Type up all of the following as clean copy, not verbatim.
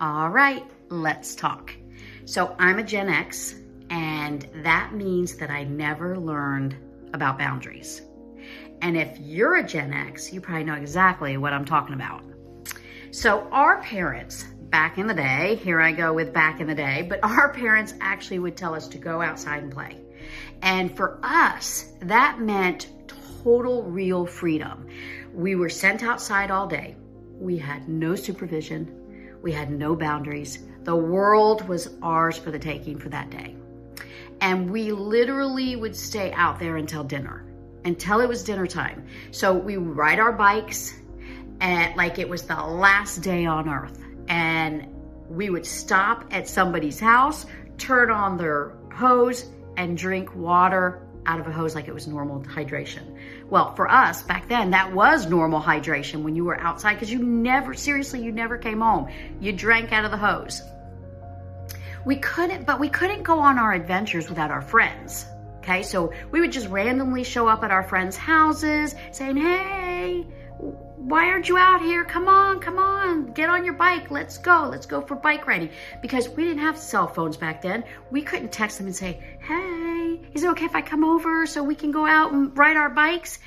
All right, let's talk. So I'm a Gen X, and that means that I never learned about boundaries. And if you're a Gen X, you probably know exactly what I'm talking about. So our parents, back in the day, here I go with back in the day, but our parents actually would tell us to go outside and play. And for us, that meant total real freedom. We were sent outside all day. We had no supervision. We had no boundaries. The world was ours for the taking for that day. And we literally would stay out there until dinner, until it was dinner time. So we would ride our bikes like it was the last day on earth. And we would stop at somebody's house, turn on their hose, and drink water out of a hose like it was normal hydration. Well, for us back then, that was normal hydration when you were outside, because you never came home. You drank out of the hose. We couldn't go on our adventures without our friends. Okay, so we would just randomly show up at our friends' houses saying, hey, why aren't you out here? Come on, get on your bike. Let's go for bike riding. Because we didn't have cell phones back then. We couldn't text them and say, hey, is it okay if I come over so we can go out and ride our bikes?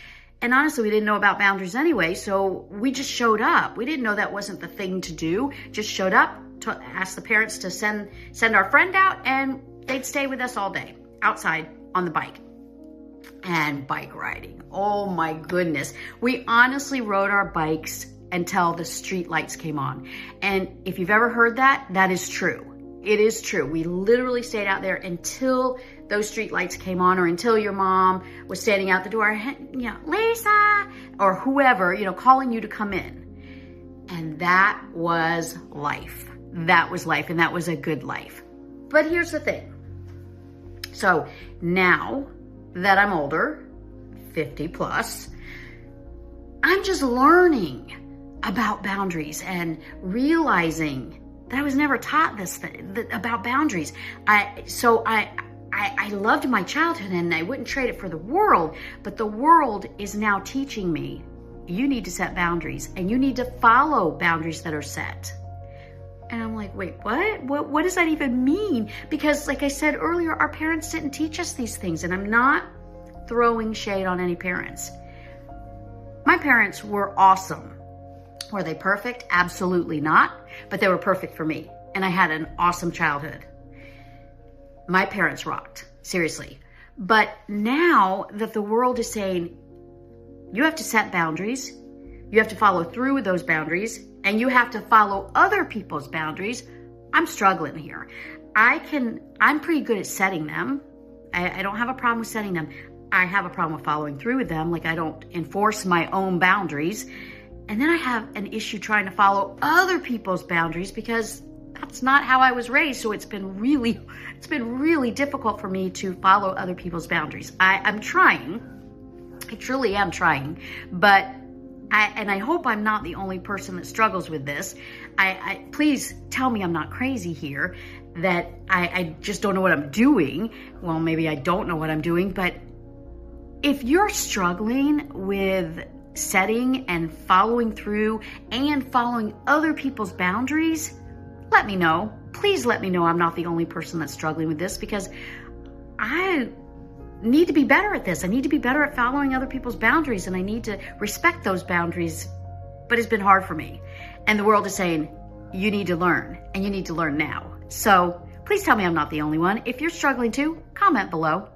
And honestly, we didn't know about boundaries anyway, so we just showed up. We didn't know that wasn't the thing to do. Just showed up, to ask the parents to send our friend out, and they'd stay with us all day outside on the bike. And bike riding, oh my goodness. We honestly rode our bikes until the street lights came on. And if you've ever heard that, that is true. It is true. We literally stayed out there until those street lights came on, or until your mom was standing out the door, Lisa, or whoever, calling you to come in. And that was life. That was life, and that was a good life. But here's the thing. So now that I'm older, 50 plus, I'm just learning about boundaries and realizing that I was never taught this thing about boundaries. I loved my childhood, and I wouldn't trade it for the world, but the world is now teaching me, you need to set boundaries, and you need to follow boundaries that are set. And I'm like, wait, what? What does that even mean? Because like I said earlier, our parents didn't teach us these things, and I'm not throwing shade on any parents. My parents were awesome. Were they perfect? Absolutely not. But they were perfect for me, and I had an awesome childhood. My parents rocked, seriously. But now that the world is saying, you have to set boundaries, you have to follow through with those boundaries, and you have to follow other people's boundaries, I'm struggling here. I'm pretty good at setting them. I don't have a problem with setting them. I have a problem with following through with them. Like, I don't enforce my own boundaries. And then I have an issue trying to follow other people's boundaries, because that's not how I was raised. So it's been really difficult for me to follow other people's boundaries. I'm trying. I truly am trying. But I hope I'm not the only person that struggles with this. Please tell me I'm not crazy here, that I just don't know what I'm doing. Well, maybe I don't know what I'm doing, but if you're struggling with setting and following through and following other people's boundaries, let me know. Please let me know I'm not the only person that's struggling with this, because I need to be better at this. I need to be better at following other people's boundaries, and I need to respect those boundaries, but it's been hard for me. And the world is saying, you need to learn, and you need to learn now. So please tell me I'm not the only one. If you're struggling too, comment below.